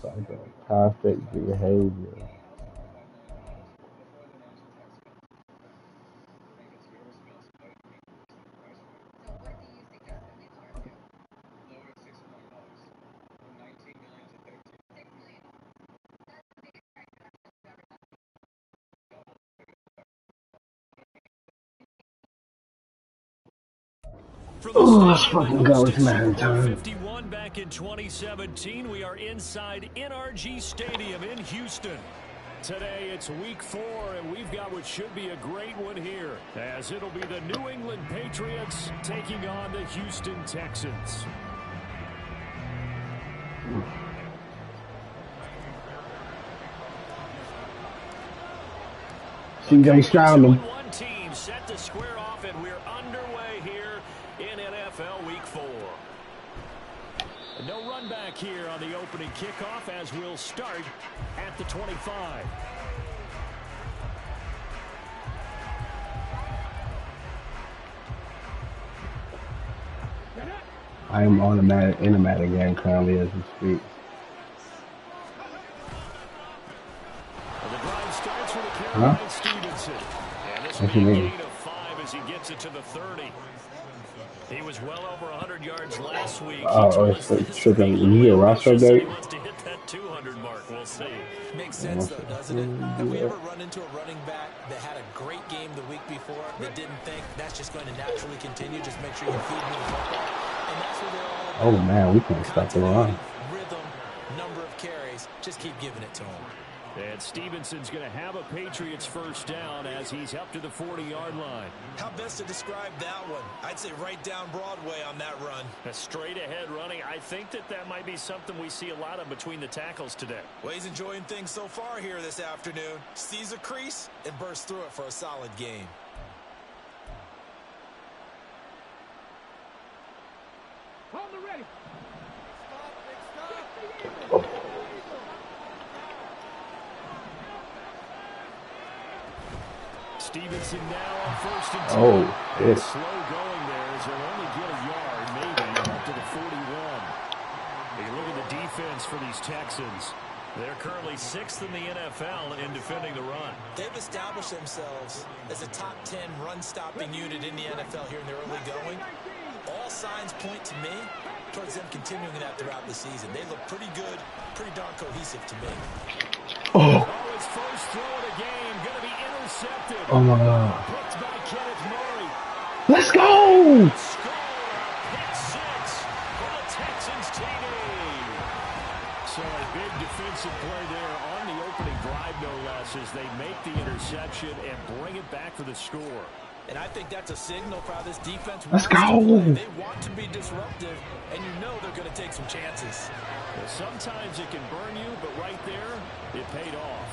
Psychopathic behavior. Oh, let's fucking go. It's Madden time. 51 back in 2017. We are inside NRG Stadium in Houston. Today it's week 4, and we've got what should be a great one here, as it'll be the New England Patriots taking on the Houston Texans. CJ Stroud. One team set to square off, and we're underway here in NFL Week 4. No run back here on the opening kickoff, as we'll start at the 25. I am on in a Madden game currently as we speak. The drive starts with a carry Huh? by Stevenson. And this What will you be a mean? gain of 5 as he gets it to the 30. He was well over 100 yards last week. It's tripping. You get a roster update? He wants to hit that 200 mark. We'll see. Makes sense, though, doesn't it? Have we ever run into a running back that had a great game the week before that didn't think that's just going to naturally continue? Just make sure you feed me the football. And that's what they're all about. Oh, man, we can't stop the run. Rhythm, number of carries. Just keep giving it to him. And Stevenson's going to have a Patriots first down as he's up to the 40-yard line. How best to describe that one? I'd say right down Broadway on that run. A straight-ahead running. I think that might be something we see a lot of between the tackles today. Well, he's enjoying things so far here this afternoon. Sees a crease and bursts through it for a solid game. On the ready. Stevenson now on 1st and 10. Oh, yes. Slow going there as he'll only get a yard, maybe up to the 41. You look at the defense for these Texans. They're currently 6th in the NFL in defending the run. They've established themselves as a top 10 run-stopping unit in the NFL here in the early going. All signs point to me towards them continuing that throughout the season. They look pretty good, pretty darn cohesive to me. Oh. His first throw of the game going to be intercepted. Oh, my God. Picked by Kenneth Murray. Let's go! Pick 6 for the Texans TD. So a big defensive play there on the opening drive, no less, as they make the interception and bring it back for the score. And I think that's a signal for how this defense Let's wants go. to play. They want to be disruptive, and you know they're going to take some chances. Well, sometimes it can burn you, but right there, it paid off.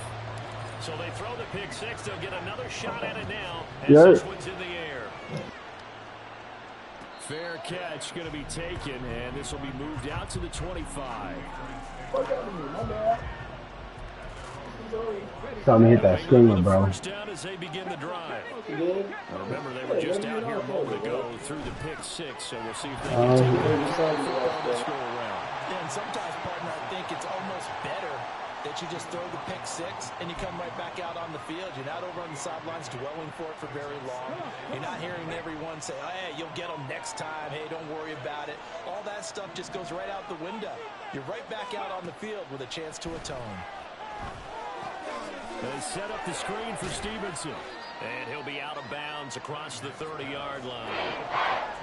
So they throw the pick 6. They'll get another shot at it now as this one's in the air. Fair catch going to be taken, and this will be moved out to the 25. Time to hit that screamer, bro. First down as they begin the drive. Now remember, they were just out here a moment ago through the pick 6, so we'll see if they can take this go around. Yeah, and sometimes, partner, I think it's almost better that you just throw the pick 6 and you come right back out on the field. You're not over on the sidelines dwelling for it for very long. You're not hearing everyone say, oh, hey, you'll get them next time. Hey, don't worry about it. All that stuff just goes right out the window. You're right back out on the field with a chance to atone. They set up the screen for Stevenson. And he'll be out of bounds across the 30-yard line.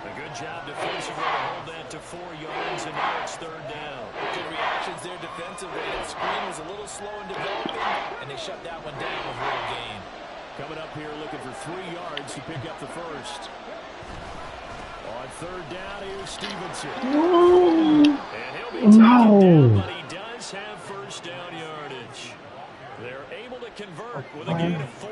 A good job defensively to hold that to 4 yards, and now it's 3rd down. Good reactions there defensively. That screen was a little slow in developing, and they shut that one down with little gain. Coming up here looking for 3 yards to pick up the first. On 3rd down, here's Stevenson. And he'll be taken down, but he does have first down yardage. They're able to convert with a gain of 4.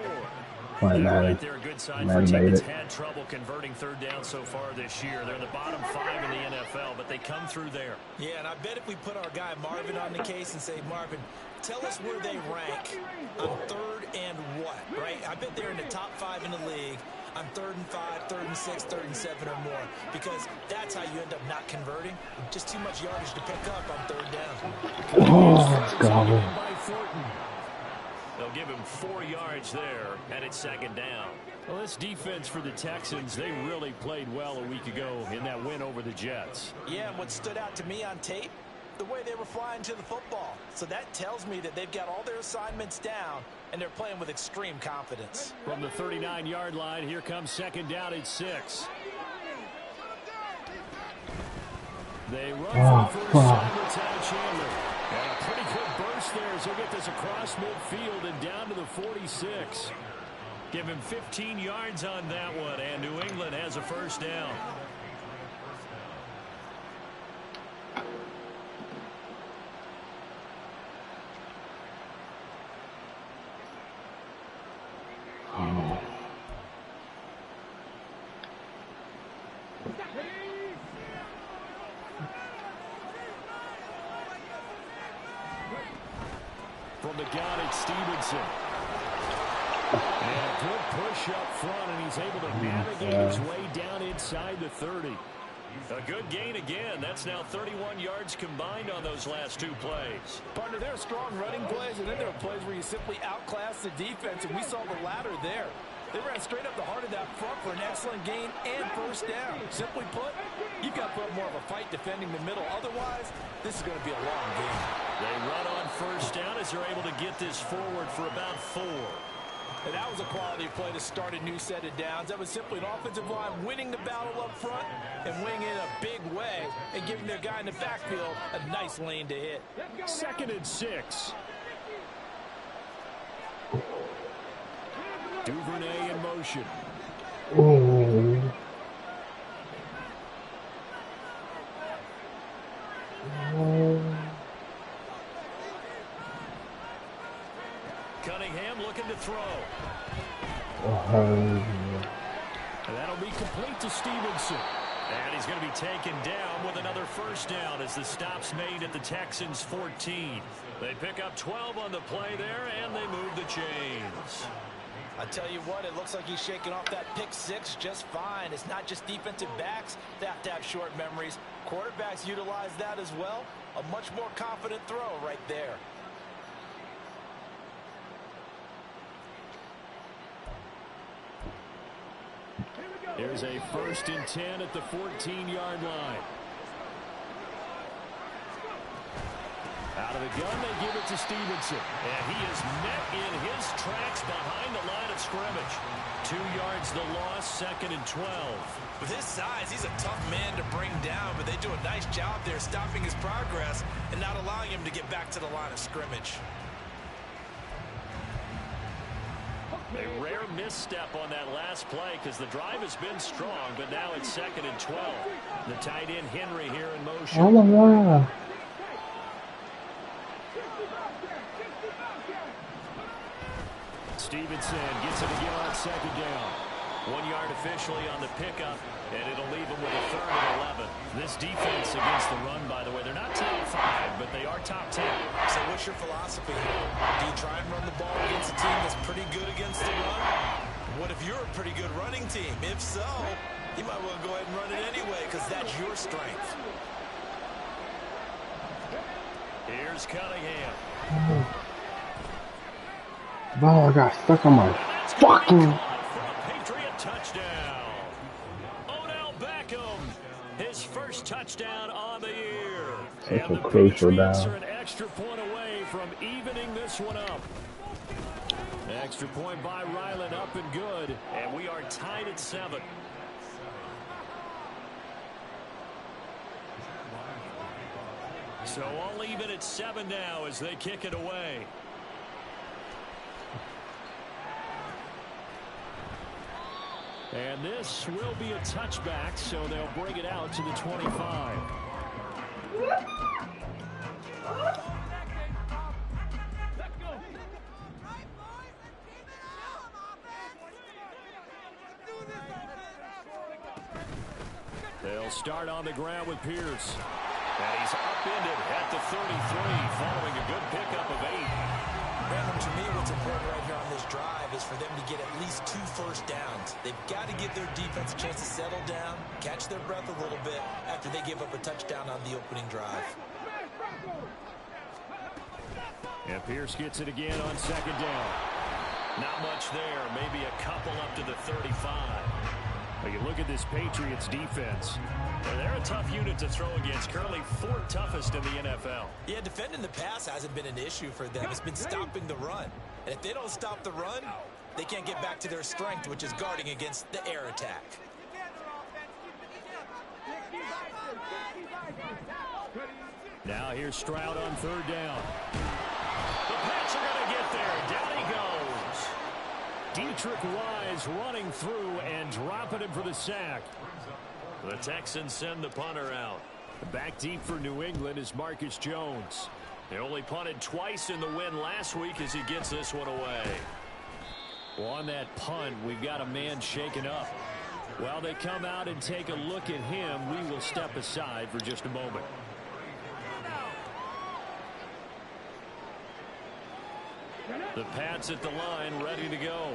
Right there, a good sign for a team that's had trouble converting 3rd down so far this year. They're in the bottom 5 in the NFL, but they come through there. Yeah, and I bet if we put our guy Marvin on the case and say, Marvin, tell us where they rank on 3rd and what, right? I bet they're in the top 5 in the league on 3rd and 5, 3rd and 6, 3rd and 7 or more, because that's how you end up not converting. Just too much yardage to pick up on 3rd down. Oh, let's go. They'll give him 4 yards there, and it's 2nd down. Well, this defense for the Texans, they really played well a week ago in that win over the Jets. Yeah, and what stood out to me on tape, the way they were flying to the football. So that tells me that they've got all their assignments down, and they're playing with extreme confidence. From the 39-yard line, here comes 2nd down at 6. They run for the first time with Ty Chandler. And a pretty good burst there as he'll get this across midfield and down to the 46. Give him 15 yards on that one, and New England has a first down. From the gun, it's Stevenson. And a good push up front, and he's able to navigate his way down inside the 30. A good gain again. That's now 31 yards combined on those last 2 plays. Partner, there are strong running plays, and then there are plays where you simply outclass the defense, and we saw the latter there. They ran straight up the heart of that front for an excellent gain and first down. Simply put, you've got to put more of a fight defending the middle. Otherwise, this is going to be a long game. They run on first down as they're able to get this forward for about 4. And that was a quality play to start a new set of downs. That was simply an offensive line winning the battle up front and winning it a big way and giving their guy in the backfield a nice lane to hit. 2nd and 6. Duvernay in motion. Cunningham looking to throw. And that'll be complete to Stevenson. And he's going to be taken down with another first down as the stop's made at the Texans' 14. They pick up 12 on the play there, and they move the chains. I tell you what, it looks like he's shaking off that pick 6 just fine. It's not just defensive backs that have to have short memories. Quarterbacks utilize that as well. A much more confident throw right there. Here's a 1st and 10 at the 14-yard line. Out of the gun, they give it to Stevenson. And he is met in his tracks behind the line of scrimmage. 2 yards the loss, 2nd and 12. With his size, he's a tough man to bring down, but they do a nice job there stopping his progress and not allowing him to get back to the line of scrimmage. A rare misstep on that last play because the drive has been strong, but now it's 2nd and 12. The tight end Henry here in motion. Oh, wow. Stevenson gets it again on 2nd down. 1 yard officially on the pickup, and it'll leave him with a 3rd and 11. This defense against the run, by the way, they're not top 5, but they are top 10. So what's your philosophy here? Do you try and run the ball against a team that's pretty good against the run? What if you're a pretty good running team? If so, you might well go ahead and run it anyway because that's your strength. Here's Cunningham. Oh, I got stuck on my fucking... Patriot touchdown. Odell Beckham, his first touchdown on the year. Such and a crucial Patriots down. are an extra point away from evening this one up. Extra point by Ryland, up and good. And we are tied at 7. So all even at 7 now as they kick it away. And this will be a touchback, so they'll bring it out to the 25. They'll start on the ground with Pierce. And he's upended at the 33 following a good pickup of 8. Brandon, to me, what's important right here on this drive is for them to get at least 2 first downs. They've got to give their defense a chance to settle down, catch their breath a little bit after they give up a touchdown on the opening drive. And Pierce gets it again on second down. Not much there, maybe a couple up to the 35. But you look at this Patriots defense. They're a tough unit to throw against. Currently 4th toughest in the NFL. Yeah, defending the pass hasn't been an issue for them. It's been stopping the run. And if they don't stop the run, they can't get back to their strength, which is guarding against the air attack. Now here's Stroud on 3rd down. The Pats are going to get there. Down he goes. Dietrich Wise running through and dropping him for the sack. The Texans send the punter out. Back deep for New England is Marcus Jones. They only punted twice in the win last week as he gets this one away. Well, on that punt, we've got a man shaken up. While they come out and take a look at him, we will step aside for just a moment. The Pats at the line, ready to go.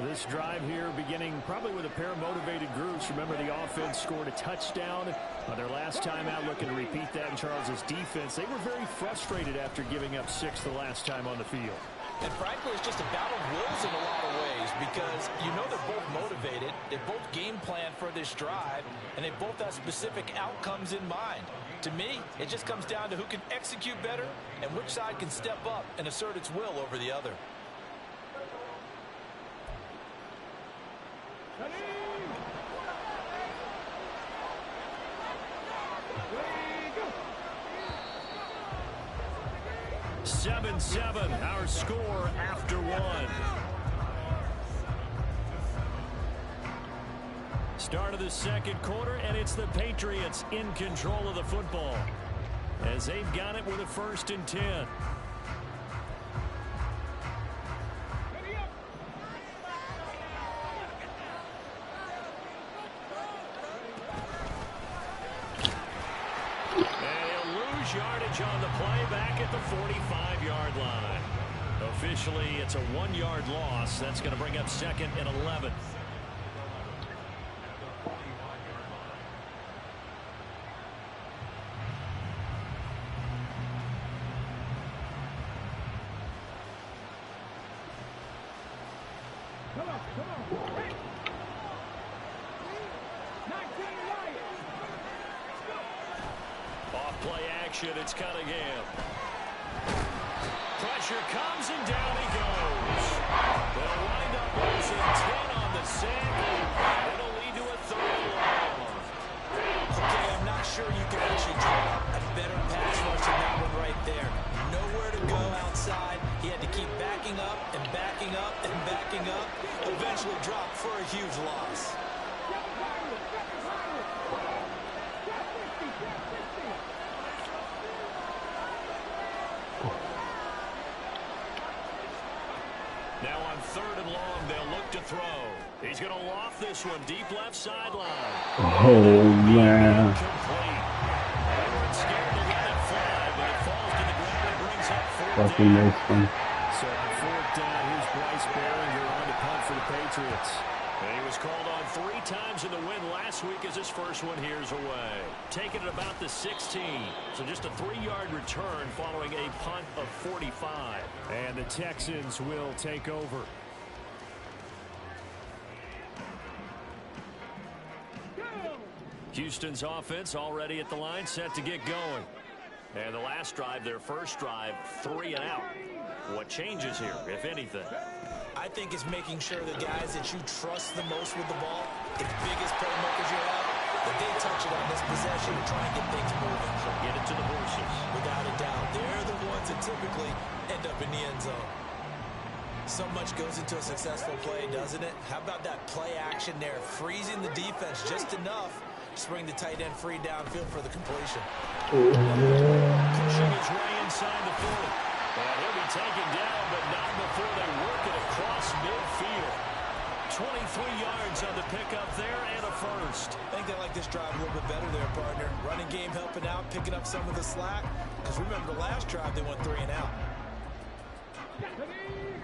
This drive here beginning probably with a pair of motivated groups. Remember, the offense scored a touchdown on their last time out. Looking to repeat that in Charles's defense. They were very frustrated after giving up 6 the last time on the field. And frankly, it's just a battle of wills in a lot of ways because you know they're both motivated. They both game plan for this drive, and they both have specific outcomes in mind. To me, it just comes down to who can execute better and which side can step up and assert its will over the other. Ready, 7-7, our score after 1. Start of the second quarter, and it's the Patriots in control of the football as they've got it with a 1st and 10. Yardage on the play back at the 45-yard line. Officially, it's a 1-yard loss. That's going to bring up 2nd and 11. Play action, it's Cunningham. Pressure comes and down he goes. They'll wind up losing 10 on the sack. It'll lead to a 3rd and long. Okay, I'm not sure you can actually draw a better pass rush than that one right there. Nowhere to go outside. He had to keep backing up and backing up and backing up. Eventually dropped for a huge loss. Now on 3rd and long, they'll look to throw. He's going to loft this one deep left sideline. Oh, man. They weren't scared to let it fly, but it falls to the ground and brings up 4th Fucking down. Mason. So on 4th down, here's Bryce Baringer on to punt for the Patriots. And he was called on 3 times in the win last week as his first one here's away. Taking it about the 16. So just a 3-yard return following a punt of 45. And the Texans will take over. Houston's offense already at the line, set to get going. And the last drive, their first drive, 3 and out. What changes here, if anything? I think it's making sure the guys that you trust the most with the ball, the biggest playmakers you have, that they touch it on this possession and try and get things moving. So get it to the horses. Without a doubt, they're the ones that typically end up in the end zone. So much goes into a successful play, doesn't it? How about that play action there, freezing the defense just enough to bring the tight end free downfield for the completion. Pushing his way inside the 40. And he'll be taken down, but not before they work it across midfield. 23 yards on the pickup there and a first. I think they like this drive a little bit better there, partner. Running game helping out, picking up some of the slack. Because remember, the last drive they went 3 and out.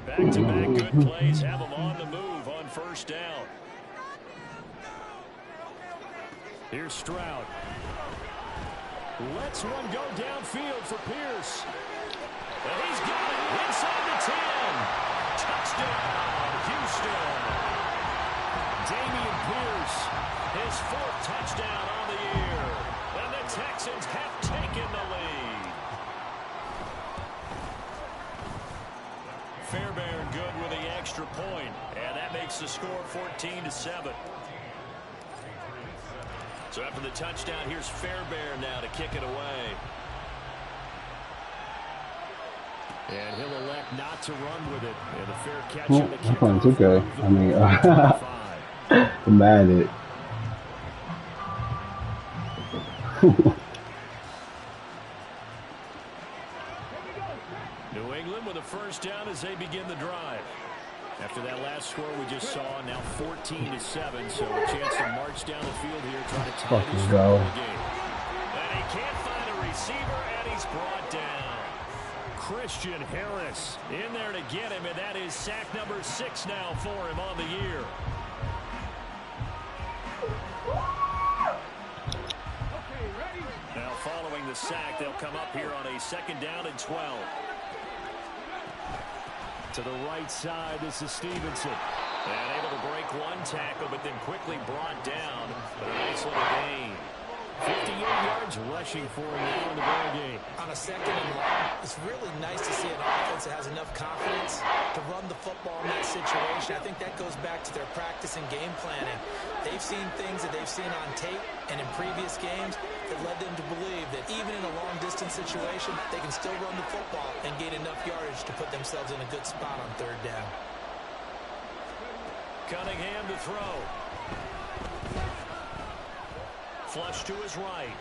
Back-to-back good plays have them on the move on first down. Here's Stroud. Lets one go downfield for Pierce. And he's got it inside the 10. Touchdown, Houston. Dameon Pierce, his 4th touchdown on the year. And the Texans have taken the lead. Fairbairn good with the extra point, and that makes the score 14-7. So after the touchdown, here's Fairbairn now to kick it away. And he'll elect not to run with it. And a fair catch on the I'm playing 2K. I mean, I'm mad at it. New England with a first down as they begin the drive. After that last score we just saw, now 14-7, so a chance to march down the field here, trying to tie this go. game. And he can't find a receiver, and he's brought down. Christian Harris in there to get him, and that is sack number 6 now for him on the year. Now following the sack, they'll come up here on a 2nd down and 12. To the right side, this is Stevenson. And able to break one tackle, but then quickly brought down. But a nice little gain. 58 yards rushing for him now in the ball game. On a 2nd and long, it's really nice to see an offense that has enough confidence to run the football in that situation. I think that goes back to their practice and game planning. They've seen things that they've seen on tape and in previous games that led them to believe that even in a long-distance situation, they can still run the football and gain enough yardage to put themselves in a good spot on 3rd down. Cunningham to throw. Flush to his right.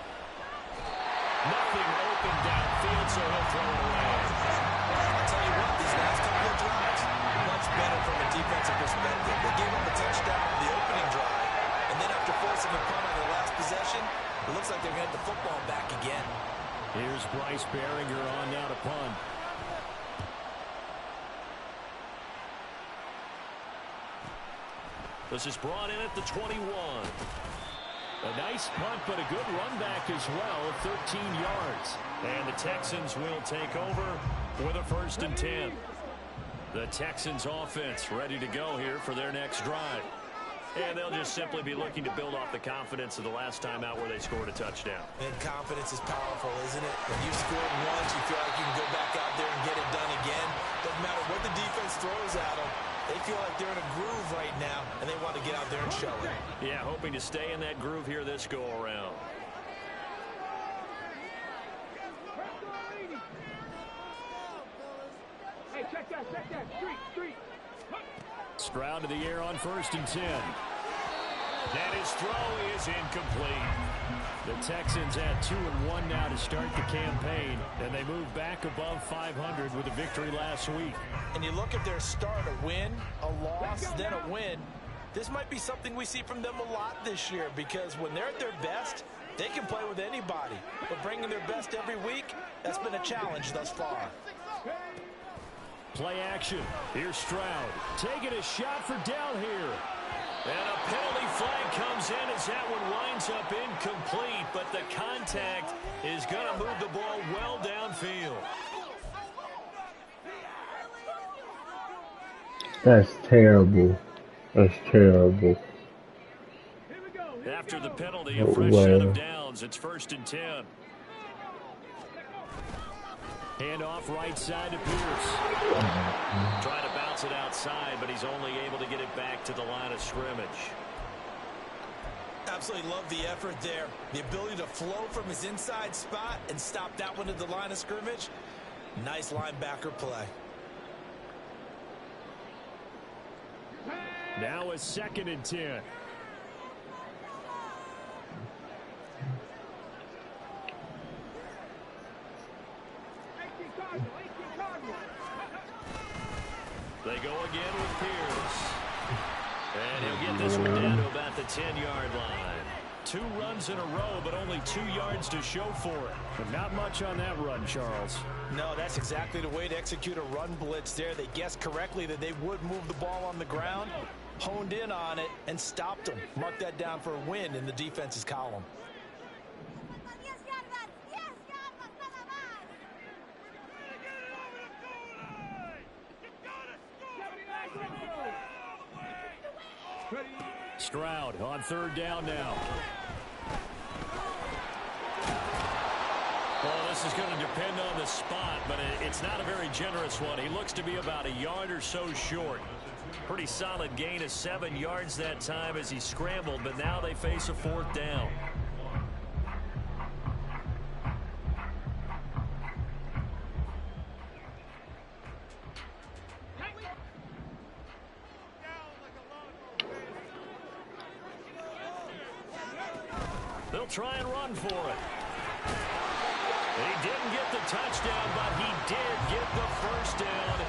Nothing open downfield, so he'll throw it away. I'll tell you what, these last couple of drives, much better from a defensive perspective. They gave up a touchdown on the opening drive, and then after forcing a punt on their last possession, it looks like they're going to get the football back again. Here's Bryce Behringer on now to punt. This is brought in at the 21. A nice punt, but a good run back as well at 13 yards. And the Texans will take over with a 1st and 10. The Texans offense ready to go here for their next drive. And they'll just simply be looking to build off the confidence of the last time out where they scored a touchdown. And confidence is powerful, isn't it? When you scored once, you feel like you can go back out there and get it done again. Doesn't matter what the defense throws at them. They feel like they're in a groove right now, and they want to get out there and show it. Yeah, hoping to stay in that groove here this go-around. Hey, check that. Street. Stroud to the air on 1st and 10. And his throw is incomplete. The Texans at 2-1 now to start the campaign, and they move back above 500 with a victory last week. And you look at their start, a win, a loss, then a win. This might be something we see from them a lot this year, because when they're at their best, they can play with anybody. But bringing their best every week, that's been a challenge thus far. Play action. Here's Stroud taking a shot for down here. And a penalty flag comes in as that one winds up incomplete, but the contact is going to move the ball well downfield. That's terrible. That's terrible. After the penalty, a fresh set of downs. It's 1st and 10. Handoff right side to Pierce. Trying to bounce it outside, but he's only able to get it back to the line of scrimmage. Absolutely love the effort there. The ability to flow from his inside spot and stop that one at the line of scrimmage. Nice linebacker play. Now a 2nd and 10. They go again with Pierce. And he'll get this one down to about the 10-yard line. 2 runs in a row, but only 2 yards to show for it. But not much on that run, Charles. No, that's exactly the way to execute a run blitz there. They guessed correctly that they would move the ball on the ground, honed in on it, and stopped them. Mark that down for a win in the defense's column. Stroud on 3rd down now. Well, this is going to depend on the spot, but it's not a very generous one. He looks to be about a yard or so short. Pretty solid gain of 7 yards that time as he scrambled, but now they face a 4th down. They'll try and run for it. He didn't get the touchdown, but he did get the 1st down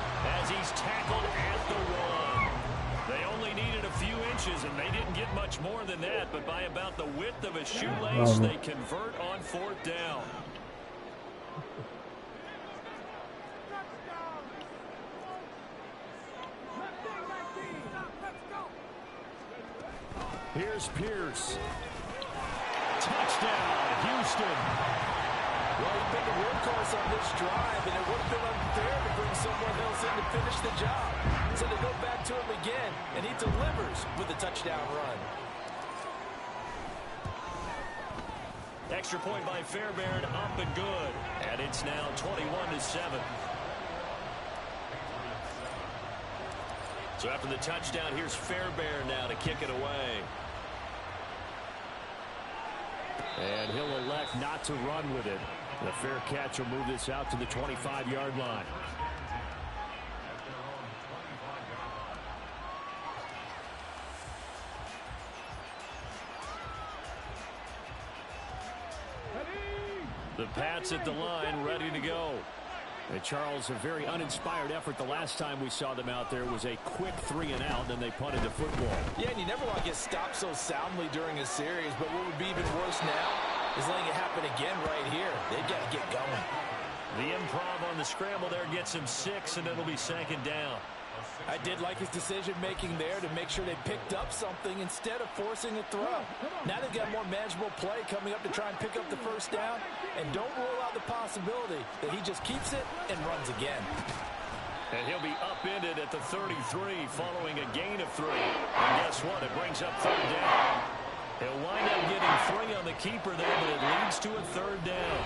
as he's tackled at the 1. They only needed a few inches, and they didn't get much more than that, but by about the width of a shoelace, they convert on 4th down. Here's Pierce. Touchdown, Houston. Well, he's been the workhorse on this drive, and it would have been unfair to bring someone else in to finish the job. So they go back to him again, and he delivers with a touchdown run. Extra point by Fairbairn, up and good. And it's now 21-7. So after the touchdown, here's Fairbairn now to kick it away. And he'll elect not to run with it. The fair catch will move this out to the 25-yard line. The Pats at the line, ready to go. And Charles, a very uninspired effort the last time we saw them out there was a quick 3-and-out, and they punted the football. Yeah, and you never want to get stopped so soundly during a series, but what would be even worse now is letting it happen again right here. They've got to get going. The improv on the scramble there gets him 6, and it'll be 2nd down. I did like his decision-making there to make sure they picked up something instead of forcing a throw. Now they've got more manageable play coming up to try and pick up the 1st down, and don't rule out the possibility that he just keeps it and runs again. And he'll be upended at the 33 following a gain of 3. And guess what? It brings up 3rd down. He'll wind up getting 3 on the keeper there, but it leads to a 3rd down.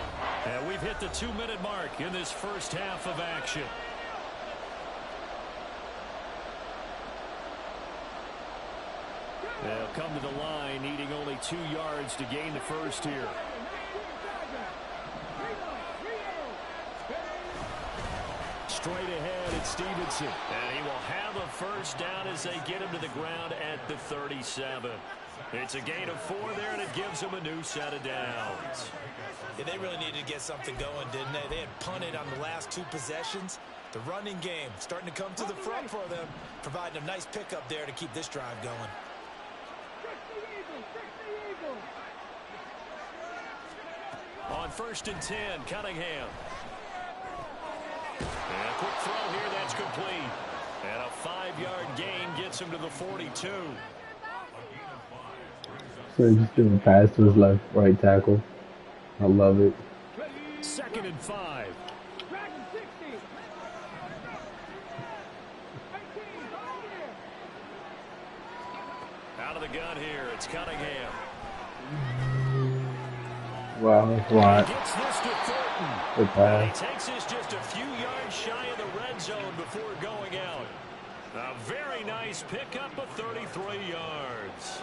And we've hit the 2-minute mark in this first half of action. They'll come to the line, needing only 2 yards to gain the 1st here. Straight ahead, it's Stevenson. And he will have a 1st down as they get him to the ground at the 37. It's a gain of 4 there, and it gives them a new set of downs. Yeah, they really needed to get something going, didn't they? They had punted on the last 2 possessions. The running game starting to come to the front for them, providing a nice pickup there to keep this drive going. On 1st and 10, Cunningham. And a quick throw here, that's complete. And a 5-yard gain gets him to the 42. So he's just doing a pass to his right tackle. I love it. 2nd and 5. Out of the gun here, it's Cunningham. Wow, that's a lot. Gets this to Thornton. Good And he pass. takes this just a few yards shy of the red zone before going out. A very nice pickup of 33 yards.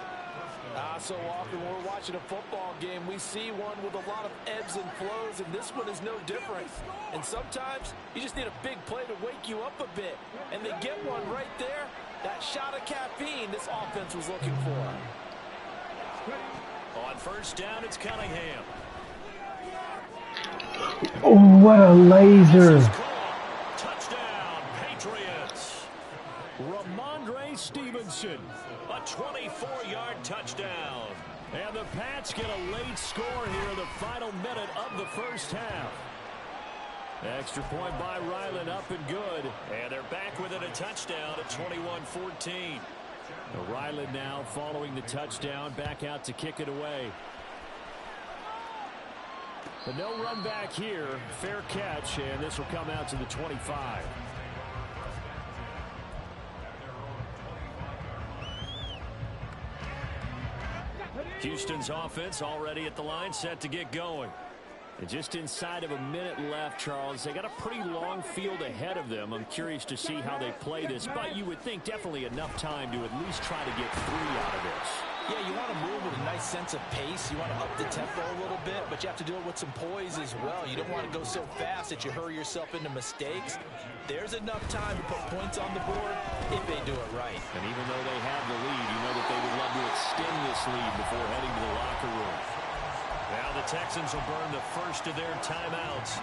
So often when we're watching a football game, we see one with a lot of ebbs and flows, and this one is no different. And sometimes you just need a big play to wake you up a bit. And they get one right there. That shot of caffeine this offense was looking for. On 1st down, it's Cunningham. Oh, what a laser. Touchdown, Patriots. Ramondre Stevenson Wilson. A 24-yard touchdown. And the Pats get a late score here in the final minute of the first half. Extra point by Ryland, up and good. And they're back within a touchdown at 21-14. Ryland now following the touchdown, back out to kick it away. But no run back here. Fair catch, and this will come out to the 25. Houston's offense already at the line, set to get going. And just inside of a minute left, Charles. They got a pretty long field ahead of them. I'm curious to see how they play this, but you would think definitely enough time to at least try to get 3 out of this. Yeah, you want to move with a nice sense of pace. You want to up the tempo a little bit, but you have to do it with some poise as well. You don't want to go so fast that you hurry yourself into mistakes. There's enough time to put points on the board if they do it right. And even though they have the lead, you know that they would love to extend this lead before heading to the locker room. Now the Texans will burn the first of their timeouts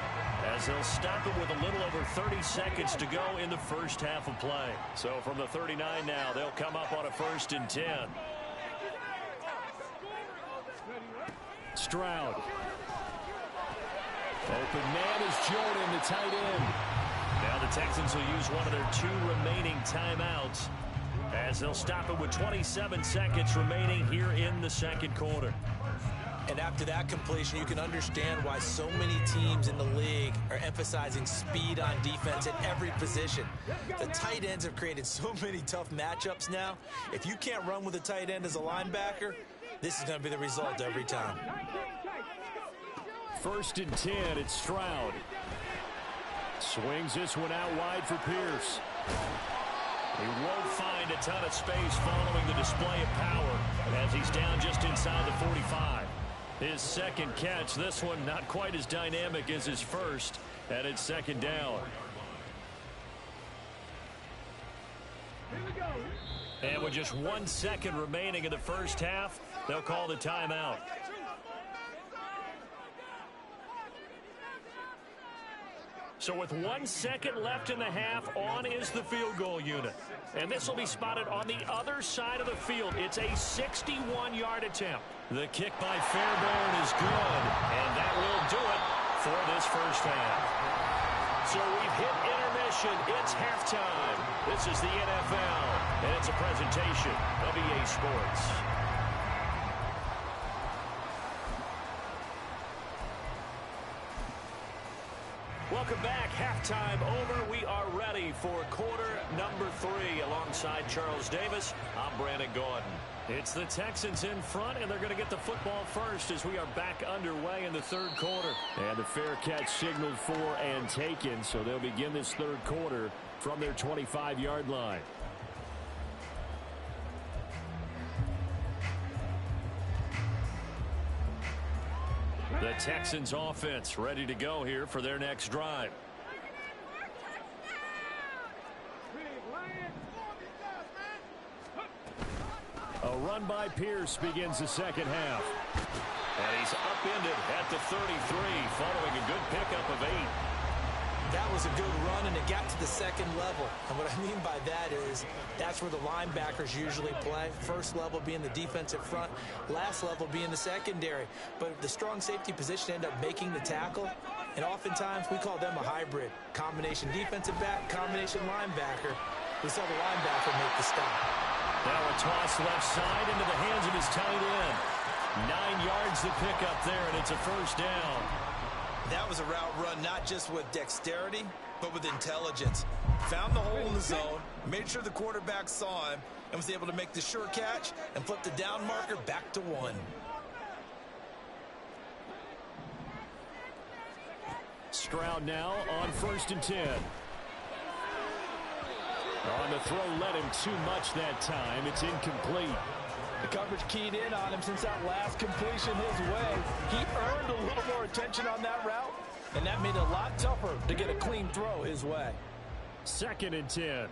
as they'll stop it with a little over 30 seconds to go in the first half of play. So from the 39 now, they'll come up on a 1st and 10. Stroud. Open man is Jordan, the tight end. Now the Texans will use one of their 2 remaining timeouts as they'll stop it with 27 seconds remaining here in the second quarter. And after that completion, you can understand why so many teams in the league are emphasizing speed on defense at every position. The tight ends have created so many tough matchups now. If you can't run with a tight end as a linebacker, this is going to be the result every time. 1st and 10, it's Stroud. Swings this one out wide for Pierce. He won't find a ton of space following the display of power as he's down just inside the 45. His second catch, this one not quite as dynamic as his first, and it's 2nd down. And with just 1 second remaining in the first half, they'll call the timeout. So with 1 second left in the half, on is the field goal unit. And this will be spotted on the other side of the field. It's a 61-yard attempt. The kick by Fairbairn is good, and that will do it for this first half. So we've hit intermission. It's halftime. This is the NFL, and it's a presentation of EA Sports. Welcome back. Halftime over. We are ready for quarter number 3 alongside Charles Davis. I'm Brandon Gordon. It's the Texans in front, and they're going to get the football first as we are back underway in the 3rd quarter. And the fair catch signaled for and taken, so they'll begin this 3rd quarter from their 25-yard line. The Texans offense ready to go here for their next drive. A run by Pierce begins the second half. And he's upended at the 33 following a good pickup of 8. That was a good run, and it got to the 2nd level. And what I mean by that is that's where the linebackers usually play. First level being the defensive front, last level being the secondary. But the strong safety position ended up making the tackle, and oftentimes we call them a hybrid. Combination defensive back, combination linebacker. We saw the linebacker make the stop. Now a toss left side into the hands of his tight end. 9 yards to pick up there, and it's a 1st down. That was a route run not just with dexterity, but with intelligence. Found the hole in the zone, made sure the quarterback saw him, and was able to make the sure catch and flip the down marker back to 1. Stroud now on 1st and 10. On the throw, led him too much that time. It's incomplete. The coverage keyed in on him since that last completion his way. He earned a little more attention on that route, and that made it a lot tougher to get a clean throw his way. 2nd and 10.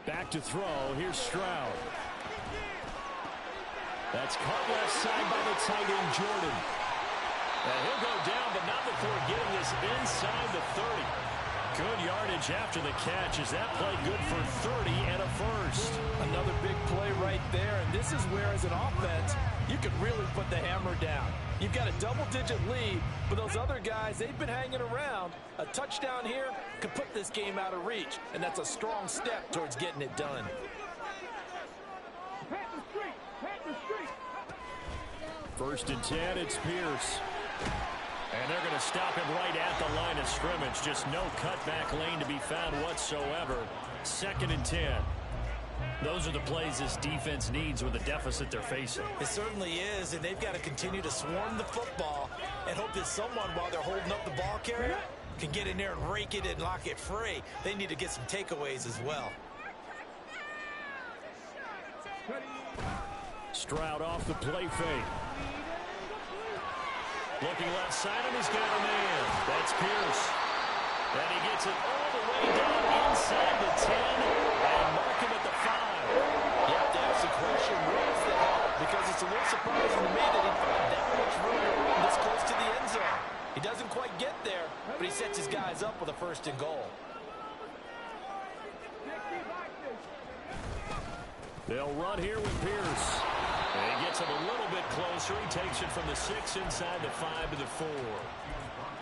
Back to throw. Here's Stroud. That's caught left side by the tight end, Jordan. And he'll go down, but not before getting this inside the 30. Good yardage after the catch as that play good for 30 and a first. Another big play right there, and this is where, as an offense, you could really put the hammer down. You've got a double-digit lead, but those other guys, they've been hanging around. A touchdown here could put this game out of reach, and that's a strong step towards getting it done. First and 10, it's Pierce. And they're going to stop him right at the line of scrimmage. Just no cutback lane to be found whatsoever. Second and 10. Those are the plays this defense needs with the deficit they're facing. It certainly is, and they've got to continue to swarm the football and hope that someone, while they're holding up the ball carrier, can get in there and rake it and lock it free. They need to get some takeaways as well. Stroud off the play fake. Looking left side, and he's got a man. That's Pierce. And he gets it all the way down inside the 10 and mark him at the 5. You have to ask the question, where's the help? Because it's a little surprising to me that he found that much room to run this close to the end zone. He doesn't quite get there, but he sets his guys up with a first and goal. They'll run here with Pierce. And he gets him a little bit closer. He takes it from the 6 inside the 5 to the 4.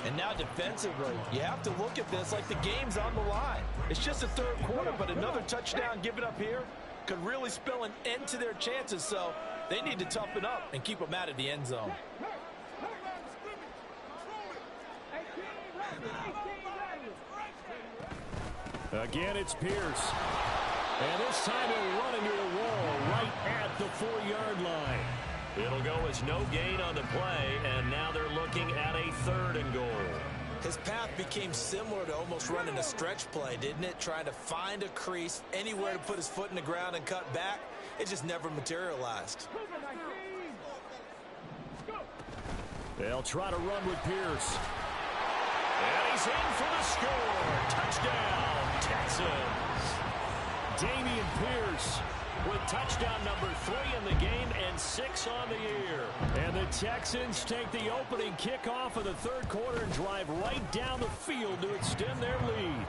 And now defensively, you have to look at this like the game's on the line. It's just the third quarter, but another touchdown given up here could really spell an end to their chances. So they need to toughen up and keep them out of the end zone. Again, it's Pierce. And this time he'll run into a wall right at the 4-yard line. It'll go as no gain on the play, and now they're looking at a 3rd and goal. His path became similar to almost running a stretch play, didn't it? Trying to find a crease, anywhere to put his foot in the ground and cut back. It just never materialized. They'll try to run with Pierce. And he's in for the score. Touchdown, Texans. Dameon Pierce with touchdown number 3 in the game and 6 on the year. And the Texans take the opening kickoff of the third quarter and drive right down the field to extend their lead.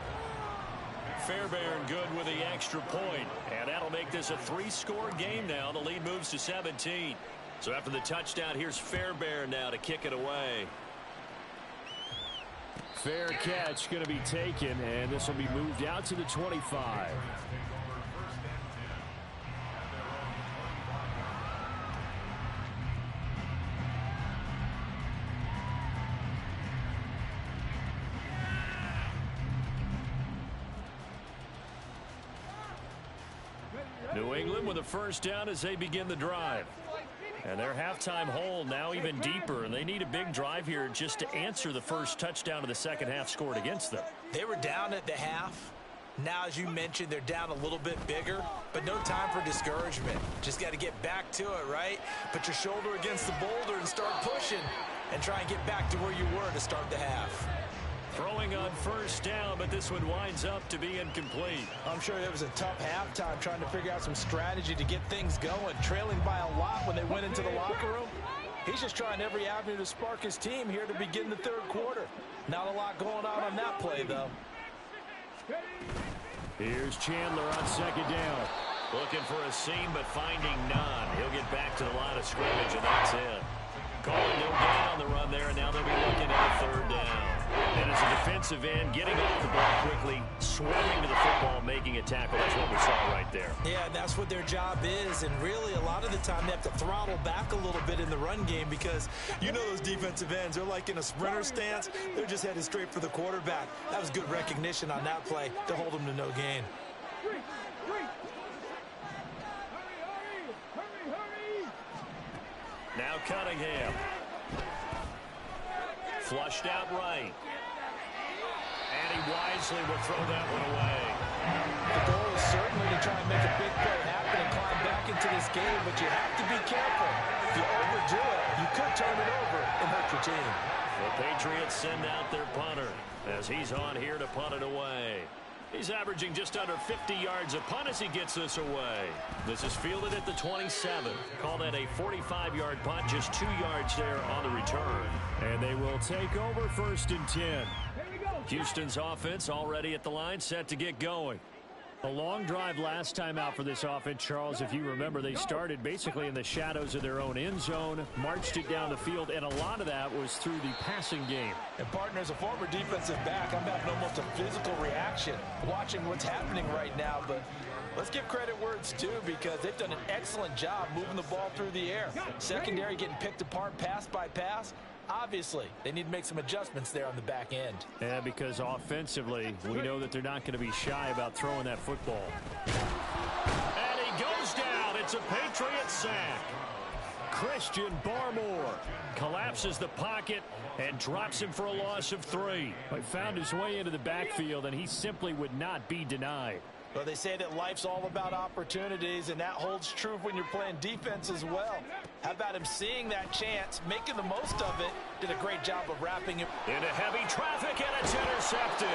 Fairbairn good with the extra point, and that'll make this a 3-score game now. The lead moves to 17. So after the touchdown, here's Fairbairn now to kick it away. Fair catch going to be taken, and this will be moved out to the 25. New England with a first down as they begin the drive. And their halftime hole now even deeper, and they need a big drive here just to answer the first touchdown of the second half scored against them. They were down at the half. Now, as you mentioned, they're down a little bit bigger, but no time for discouragement. Just got to get back to it, right? Put your shoulder against the boulder and start pushing and try and get back to where you were to start the half. Throwing on first down, but this one winds up to be incomplete. I'm sure it was a tough halftime trying to figure out some strategy to get things going. Trailing by a lot when they went into the locker room. He's just trying every avenue to spark his team here to begin the third quarter. Not a lot going on that play, though. Here's Chandler on second down. Looking for a seam, but finding none. He'll get back to the line of scrimmage, and that's it. Calling no gain on the run there, and now they'll be looking at a third down. And as a defensive end, getting off the ball quickly, swarming to the football, making a tackle. That's what we saw right there. Yeah, that's what their job is. And really, a lot of the time, they have to throttle back a little bit in the run game because you know those defensive ends, they're like in a sprinter stance. They're just headed straight for the quarterback. That was good recognition on that play to hold them to no gain. Now Cunningham. Flushed out right. And he wisely will throw that one away. The goal is certainly to try and make a big play happen and climb back into this game, but you have to be careful. If you overdo it, you could turn it over and hurt your team. The Patriots send out their punter as he's on here to punt it away. He's averaging just under 50 yards a punt as he gets this away. This is fielded at the 27. Call that a 45-yard punt, just 2 yards there on the return. And they will take over 1st and 10. Houston's offense already at the line, set to get going. A long drive last time out for this offense, Charles. If you remember, they started basically in the shadows of their own end zone, marched it down the field, and a lot of that was through the passing game. And, partner, as a former defensive back, I'm having almost a physical reaction watching what's happening right now. But let's give credit where it's due, because they've done an excellent job moving the ball through the air. Secondary getting picked apart pass by pass. Obviously, they need to make some adjustments there on the back end. Yeah, because offensively, we know that they're not going to be shy about throwing that football. And he goes down. It's a Patriot sack. Christian Barmore collapses the pocket and drops him for a loss of 3. He found his way into the backfield, and he simply would not be denied. Well, they say that life's all about opportunities, and that holds true when you're playing defense as well. How about him seeing that chance, making the most of it, did a great job of wrapping it. Into heavy traffic, and it's intercepted.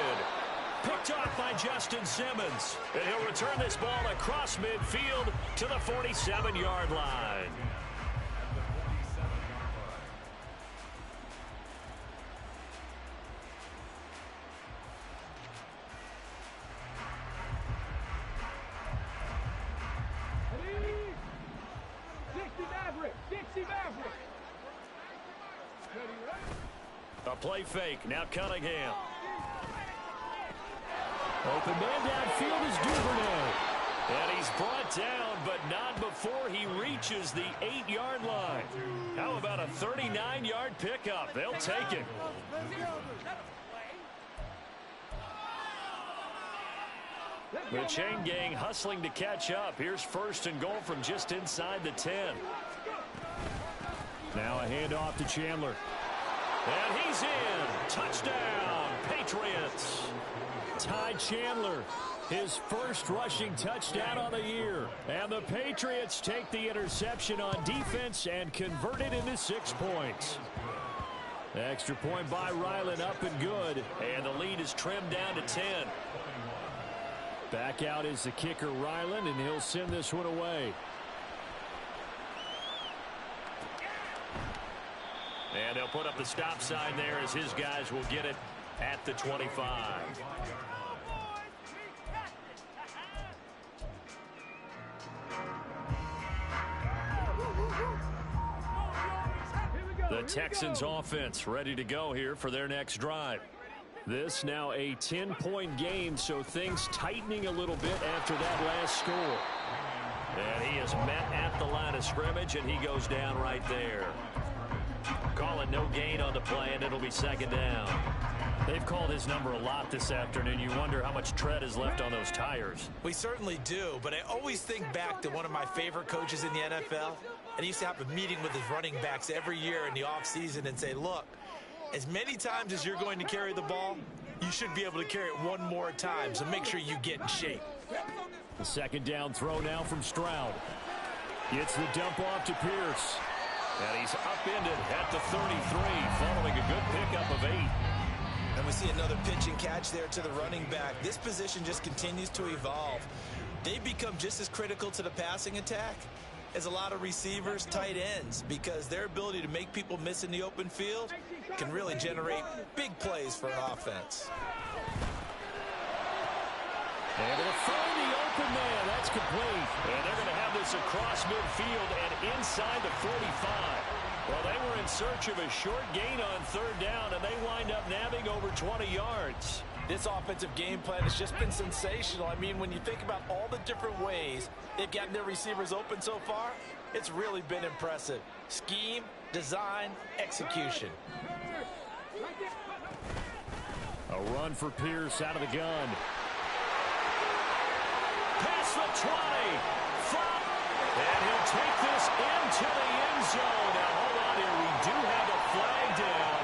Picked off by Justin Simmons. And he'll return this ball across midfield to the 47-yard line. A play fake. Now Cunningham. Open man downfield is Duvernay. And he's brought down, but not before he reaches the 8-yard line. How about a 39-yard pickup? They'll take it. The chain gang hustling to catch up. Here's 1st and goal from just inside the 10. Now a handoff to Chandler. And he's in. Touchdown, Patriots. Ty Chandler, his first rushing touchdown on the year. And the Patriots take the interception on defense and convert it into 6 points. Extra point by Ryland, up and good. And the lead is trimmed down to 10. Back out is the kicker, Ryland, and he'll send this one away. And they'll put up the stop sign there as his guys will get it at the 25. The Texans offense ready to go here for their next drive. This now a 10-point game, so things tightening a little bit after that last score. And he is met at the line of scrimmage, and he goes down right there. Calling no gain on the play, and it'll be 2nd down. They've called his number a lot this afternoon. You wonder how much tread is left on those tires. We certainly do, but I always think back to one of my favorite coaches in the NFL, and he used to have a meeting with his running backs every year in the offseason and say, look, as many times as you're going to carry the ball, you should be able to carry it one more time, so make sure you get in shape. The 2nd down throw now from Stroud. Gets the dump off to Pierce. And he's upended at the 33, following a good pickup of 8. And we see another pitch and catch there to the running back. This position just continues to evolve. They've become just as critical to the passing attack as a lot of receivers, tight ends, because their ability to make people miss in the open field can really generate big plays for an offense. Able to find the open man. That's complete. And they're going to have this across midfield and inside the 45. Well, they were in search of a short gain on 3rd down, and they wind up nabbing over 20 yards. This offensive game plan has just been sensational. I mean, when you think about all the different ways they've gotten their receivers open so far, it's really been impressive. Scheme, design, execution. A run for Pierce out of the gun. Past the 20. And he'll take this into the end zone. Now, hold on here. We do have a flag down.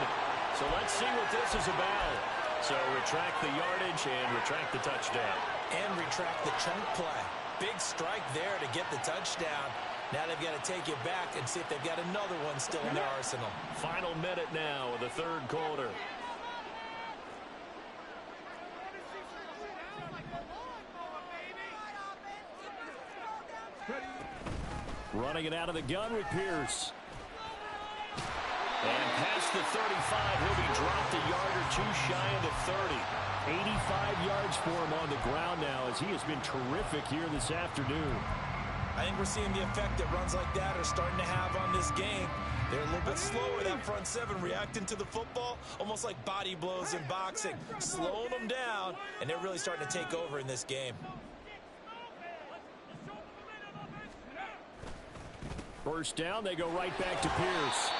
So let's see what this is about. So retract the yardage and retract the touchdown. And retract the chunk play. Big strike there to get the touchdown. Now they've got to take it back and see if they've got another one still in their arsenal. Final minute now of the 3rd quarter. Running it out of the gun with Pierce. And past the 35, he'll be dropped a yard or two shy of the 30. 85 yards for him on the ground now as he has been terrific here this afternoon. I think we're seeing the effect that runs like that are starting to have on this game. They're a little bit slower, that front seven, reacting to the football, almost like body blows in boxing, slowing them down, and they're really starting to take over in this game. First down, they go right back to Pierce.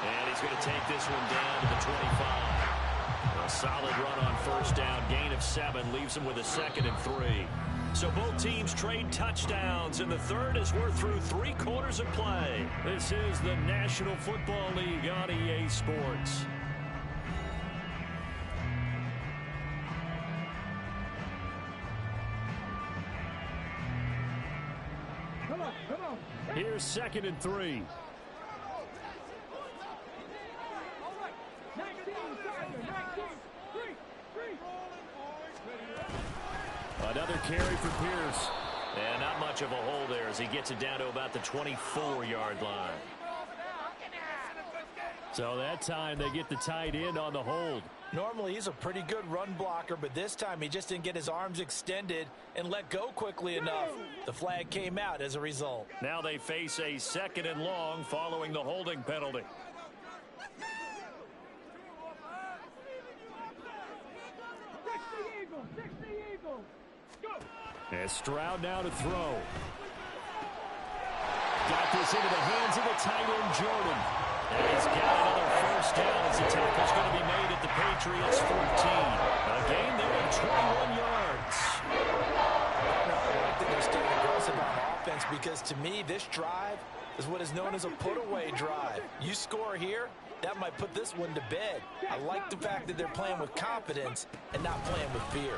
And he's going to take this one down to the 25. A solid run on first down, gain of 7, leaves him with a 2nd and 3. So both teams trade touchdowns, and the third as we're through 3 quarters of play. This is the National Football League on EA Sports. Come on. Here's 2nd and 3. Another carry for Pierce. And not much of a hole there as he gets it down to about the 24-yard line. So that time they get the tight end on the hold. Normally he's a pretty good run blocker, but this time he just didn't get his arms extended and let go quickly enough. The flag came out as a result. Now they face a 2nd and long following the holding penalty. And Stroud now to throw. Got this into the hands of the tight end, Jordan. And he's got another first down as the tackle's going to be made at the Patriots 14. A gain there of 21 yards. I like that they're staying aggressive on offense because to me this drive is what is known as a put-away drive. You score here, that might put this one to bed. I like the fact that they're playing with confidence and not playing with fear.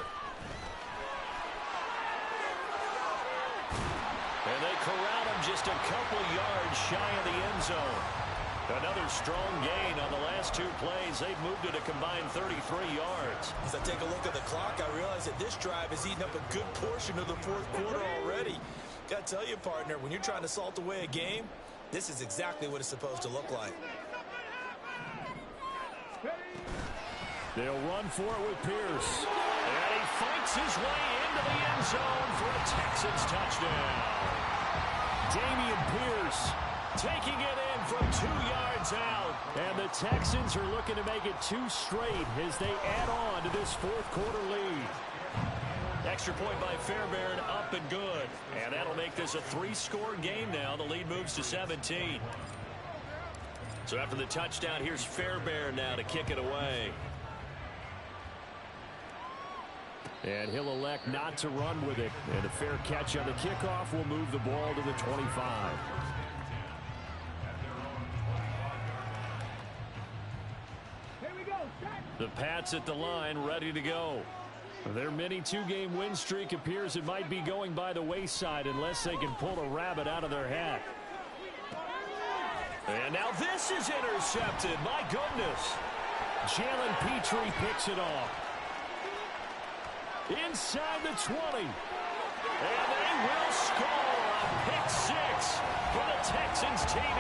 And they corral him just a couple yards shy of the end zone. Another strong gain on the last 2 plays. They've moved it a combined 33 yards. As I take a look at the clock, I realize that this drive has eaten up a good portion of the 4th quarter already. Got to tell you, partner, when you're trying to salt away a game, this is exactly what it's supposed to look like. They'll run for it with Pierce. And he fights his way into the end zone for a Texans touchdown. Dameon Pierce taking it in from 2 yards out. And the Texans are looking to make it 2 straight as they add on to this 4th quarter lead. Extra point by Fairbairn, up and good. And that'll make this a 3-score game now. The lead moves to 17. So after the touchdown, here's Fairbairn now to kick it away. And he'll elect not to run with it. And a fair catch on the kickoff will move the ball to the 25. Here we go. The Pats at the line, ready to go. Their mini 2-game win streak appears it might be going by the wayside unless they can pull a rabbit out of their hat. And now this is intercepted. My goodness. Jalen Petrie picks it off. Inside the 20. And they will score a pick 6 for the Texans TD.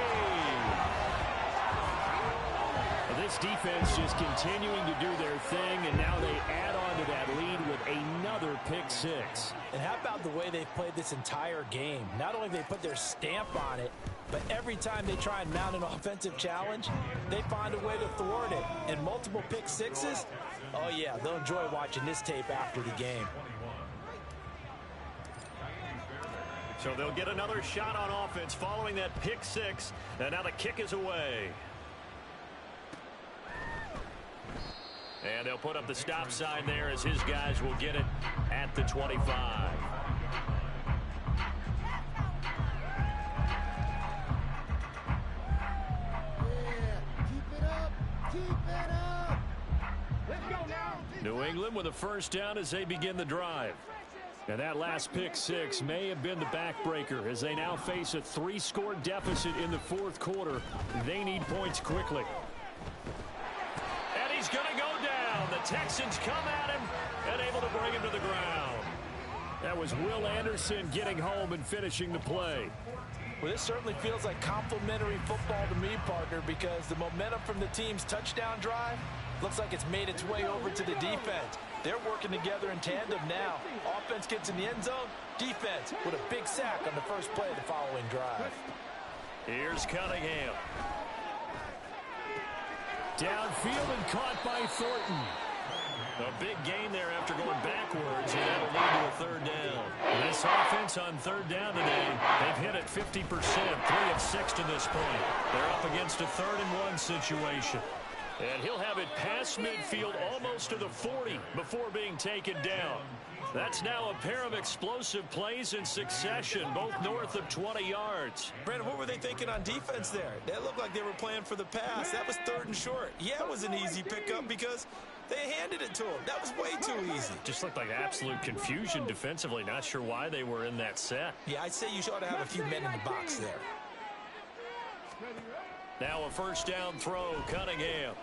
This defense just continuing to do their thing, and now they add on to that lead with another pick 6. And how about the way they've played this entire game? Not only have they put their stamp on it, but every time they try and mount an offensive challenge, they find a way to thwart it. And multiple pick 6s, oh yeah, they'll enjoy watching this tape after the game. So they'll get another shot on offense following that pick 6, and now the kick is away. And they'll put up the stop sign there as his guys will get it at the 25. New England with a first down as they begin the drive. And that last pick 6 may have been the backbreaker as they now face a 3-score deficit in the 4th quarter. They need points quickly. And he's going to go down. The Texans come at him and able to bring him to the ground. That was Will Anderson getting home and finishing the play. Well, this certainly feels like complimentary football to me, partner, because the momentum from the team's touchdown drive looks like it's made its way over to the defense. They're working together in tandem now. Offense gets in the end zone. Defense with a big sack on the first play of the following drive. Here's Cunningham. Downfield and caught by Thornton. A big gain there after going backwards, and that'll lead to a third down. This offense on third down today, they've hit it 50%, 3 of 6 to this point. They're up against a 3rd-and-1 situation. And he'll have it past midfield almost to the 40 before being taken down. That's now a pair of explosive plays in succession, both north of 20 yards. Brandon, what were they thinking on defense there? That looked like they were playing for the pass. That was 3rd and short. Yeah, it was an easy pickup because they handed it to him. That was way too easy. Just looked like absolute confusion defensively. Not sure why they were in that set. Yeah, I'd say you ought to have a few men in the box there. Now a first down throw, Cunningham.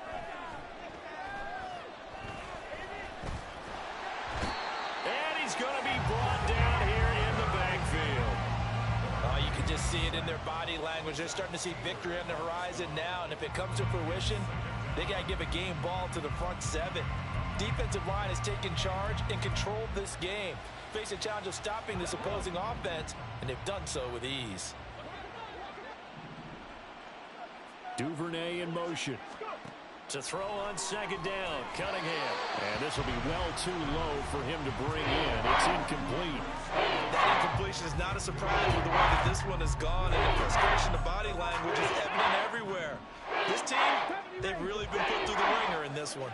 And he's going to be brought down here in the backfield. Oh, you can just see it in their body language. They're starting to see victory on the horizon now, and if it comes to fruition, they got to give a game ball to the front 7. Defensive line has taken charge and controlled this game. Face a challenge of stopping this opposing offense, and they've done so with ease. Duvernay in motion. To throw on second down, Cunningham. And this will be well too low for him to bring in. It's incomplete. That incompletion is not a surprise with the way that this one has gone, and the frustration, the body language is evident everywhere. This team, they've really been put through the ringer in this one.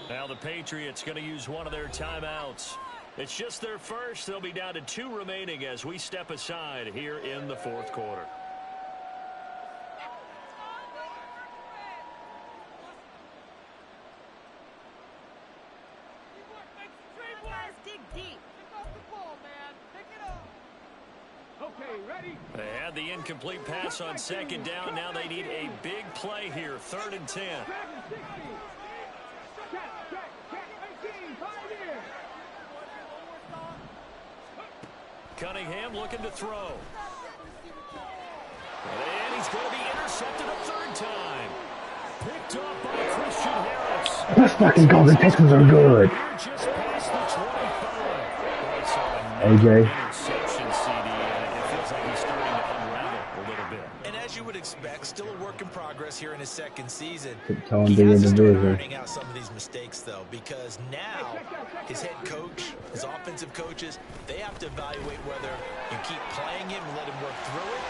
Now the Patriots going to use one of their timeouts. It's just their first. They'll be down to 2 remaining as we step aside here in the 4th quarter. They had the incomplete pass on second down. Now they need a big play here. 3rd and 10. Cunningham looking to throw. And he's going to be intercepted a 3rd time. Picked up by Christian Harris. Let's fucking go. The Texans are good. Just past the 25. AJ. Interception, CD, and it feels like he's starting to unravel a little bit. And as you would expect, still a work in progress here in his 2nd season. Telling He the has to start individual. ironing out some of these mistakes, though, because now his head coach, his offensive coaches, they have to evaluate whether you keep playing him and let him work through it,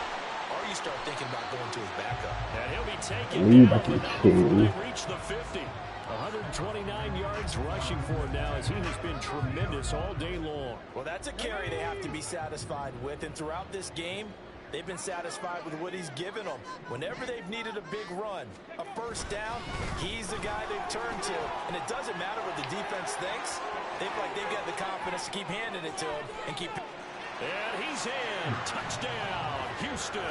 or you start thinking about going to his backup. And he'll be taken Lead down by but not 2. before they reach the 50. 129 yards rushing for him now as he has been tremendous all day long. Well, that's a carry they have to be satisfied with, and throughout this game, they've been satisfied with what he's given them. Whenever they've needed a big run, a first down, he's the guy they've turned to. And it doesn't matter what the defense thinks. They feel like they've got the confidence to keep handing it to him and keep... And he's in. Touchdown, Houston.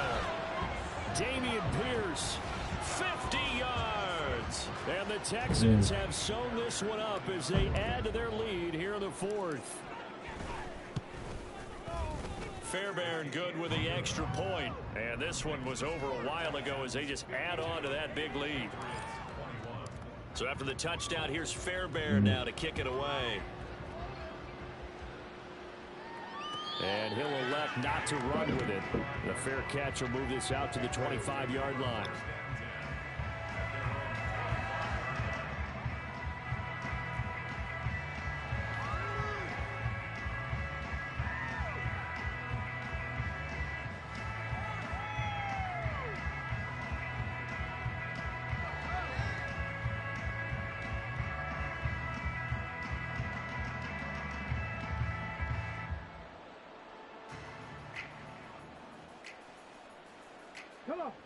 Dameon Pierce, 50 yards. And the Texans have sewn this one up as they add to their lead here in the 4th. Fairbairn good with the extra point. And this one was over a while ago as they just add on to that big lead. So after the touchdown, here's Fairbairn now to kick it away. And he'll elect not to run with it. The fair catch will move this out to the 25-yard line.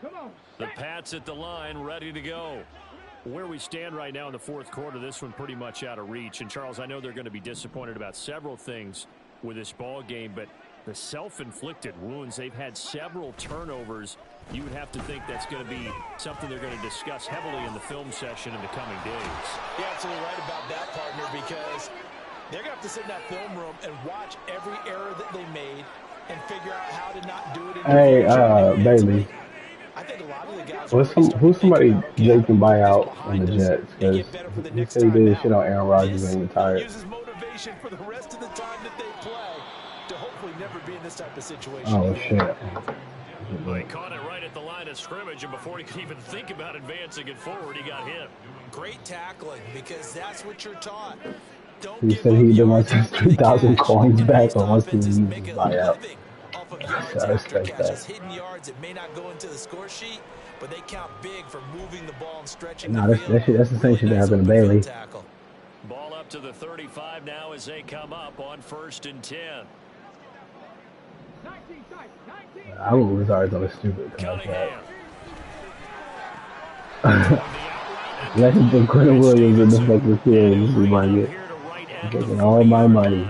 Come on. The Pats at the line, ready to go. Where we stand right now in the 4th quarter, this one pretty much out of reach. And, Charles, I know they're going to be disappointed about several things with this ball game, but the self-inflicted wounds, they've had several turnovers. You would have to think that's going to be something they're going to discuss heavily in the film session in the coming days. You're absolutely right about that, partner, because They're going to have to sit in that film room and watch every error that they made and figure out how to not do it in the Hey, future. Bailey. I think a lot of the guys Who's somebody Jake can buy this out on behind the us Jets? and Because get better for the he next said he time did out. shit on Aaron Rodgers This when he will retired. use as motivation for the rest of the time that they play to hopefully never be in this type of situation. Oh, shit. Well, he caught it right at the line of scrimmage, and before he could even think about advancing it forward, he got hit. Great tackling, because that's what you're taught. Don't He give said up he yards wants his after the 3,000 catch. coins And back most or wants to offenses use make his a buyout. living off of So yards I after respect catches. that. Hidden yards that may not go into the score sheet, but they count big for moving the ball and stretching Nah, the that's field. the same Really shit that nice happened to open field Bailey. tackle. Ball up to the 35 now as they come up on 1st and 10. I would resort on a stupid Cunningham. contract. Let him put Quentin Williams in the fucking field and see my get. Taking all my money.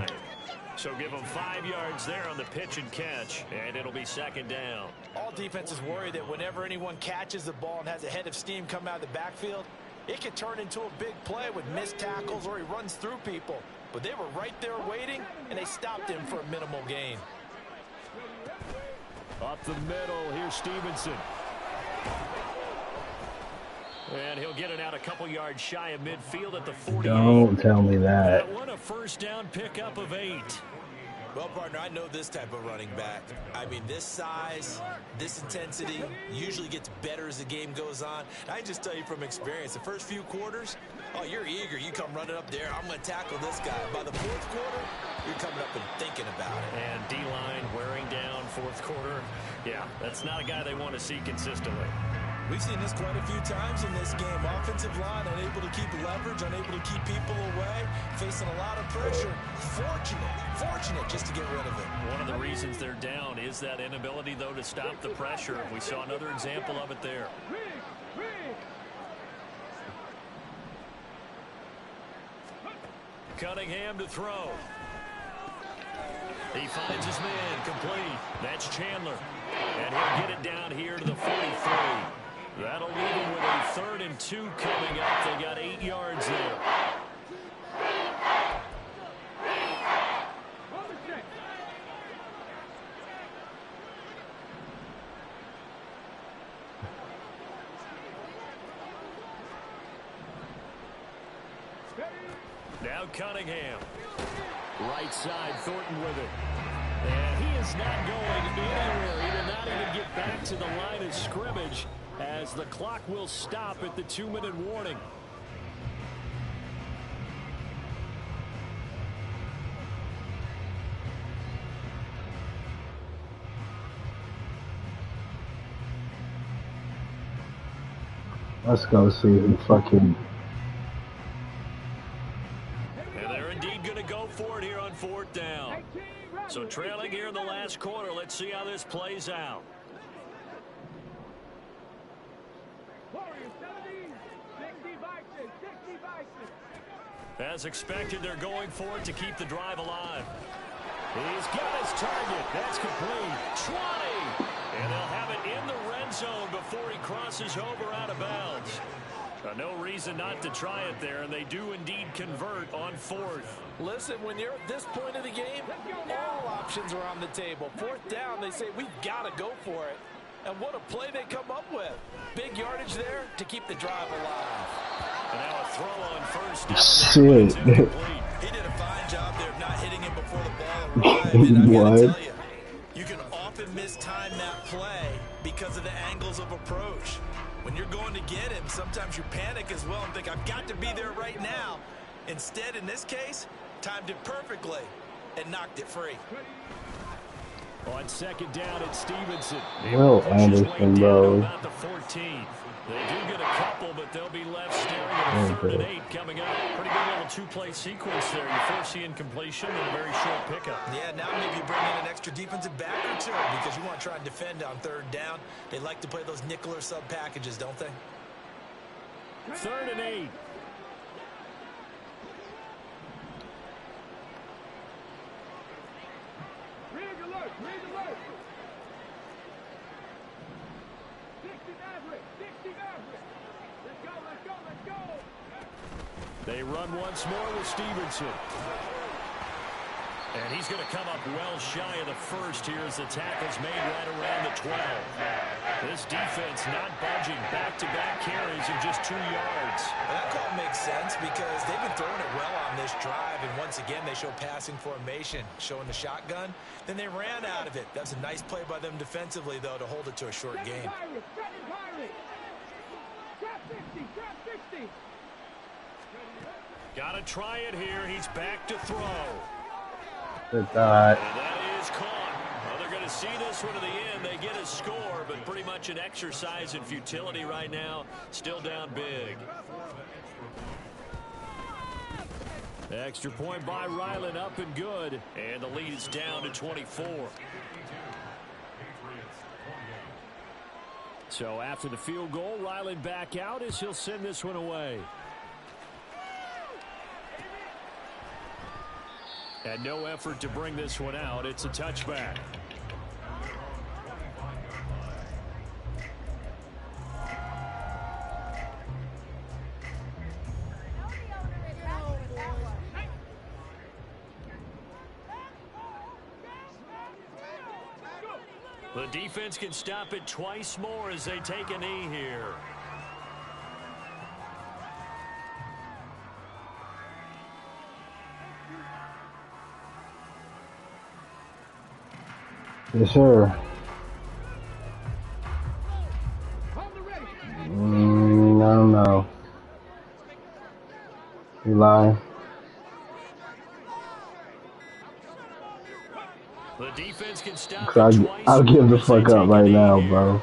So give him 5 yards there on the pitch and catch, and it'll be 2nd down. All defenses worry that whenever anyone catches the ball and has a head of steam come out of the backfield, it could turn into a big play with missed tackles or he runs through people. But they were right there waiting, and they stopped him for a minimal gain. Up the middle, here's Stevenson. And he'll get it out a couple yards shy of midfield at the 48. Don't tell me that. That one a 1st down pickup of 8. Well, partner, I know this type of running back. I mean, this size, this intensity usually gets better as the game goes on. And I just tell you from experience, the first few quarters, oh, you're eager. You come running up there, I'm going to tackle this guy. By the 4th quarter, you're coming up and thinking about it. And D-line wearing down 4th quarter. Yeah, that's not a guy they want to see consistently. We've seen this quite a few times in this game. Offensive line unable to keep leverage, unable to keep people away, facing a lot of pressure. Fortunate just to get rid of it. One of the reasons they're down is that inability, though, to stop the pressure. We saw another example of it there. Cunningham to throw. He finds his man complete. That's Chandler. And he'll get it down here to the 43. That'll leave him with a 3rd and 2 coming up. They got 8 yards there. Now Cunningham. Right side, Thornton with it. And he is not going anywhere. He will not even get back to the line of scrimmage as the clock will stop at the 2-minute warning. Let's go see who fucking. And they're indeed going to go for it here on 4th down. So trailing here in the last quarter. Let's see how this plays out. As expected, they're going for it to keep the drive alive. He's got his target. That's complete. 20. And they'll have it in the red zone before he crosses over out of bounds. No reason not to try it there, and they do indeed convert on 4th. Listen, when you're at this point of the game, all options are on the table. 4th down, they say, we've got to go for it. And what a play they come up with. Big yardage there to keep the drive alive. And now a throw on 1st Shit. He did a fine job there of not hitting him before the ball arrived. And I gotta tell you, you can often mistime that play because of the angles of approach. When you're going to get him, sometimes you panic as well and think, I've got to be there right now. Instead, in this case, timed it perfectly and knocked it free. On 2nd down, it's Stevenson. Will Anderson, bro. About the 14. They do get a couple, but they'll be left staring at a 3rd and 8 coming up. Pretty good little 2-play sequence there. You force the incompletion and a very short pickup. Yeah, now maybe you bring in an extra defensive back or two because you want to try and defend on 3rd down. They like to play those nickel or sub packages, don't they? 3rd and 8. They run once more with Stevenson. And he's going to come up well shy of the first here as the tackle's made right around the 12. This defense not budging. Back-to-back carries in just 2 yards. And that call makes sense because they've been throwing it well on this drive. And once again, they show passing formation, showing the shotgun. Then they ran out of it. That's a nice play by them defensively, though, to hold it to a short game. Got to try it here. He's back to throw. Good thought. And that is caught. Well, they're going to see this one to the end. They get a score, but pretty much an exercise in futility right now. Still down big. Extra point by Ryland, up and good. And the lead is down to 24. So after the field goal, Ryland back out as he'll send this one away. And no effort to bring this one out. It's a touchback. The defense can stop it twice more as they take a knee here. Yes, sir. I don't know. You lying? The defense can stop I'll give the fuck up right now, bro.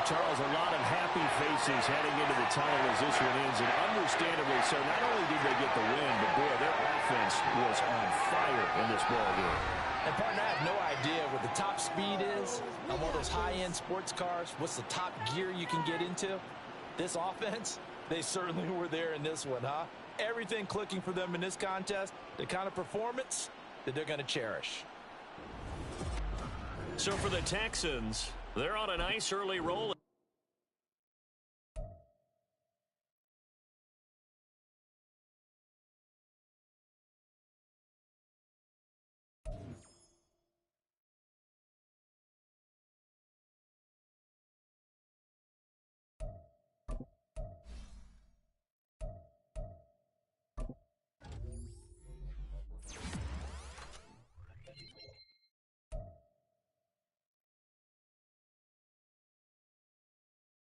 Charles, a lot of happy faces heading into the tunnel as this one ends, and understandably so. Not only did they get the win, but boy, their offense was on fire in this ball game. And partner, I have no idea what the top speed is on one of those high-end sports cars. What's the top gear you can get into? This offense, they certainly were there in this one, huh? Everything clicking for them in this contest, the kind of performance that they're going to cherish. So for the Texans, they're on a nice early roll.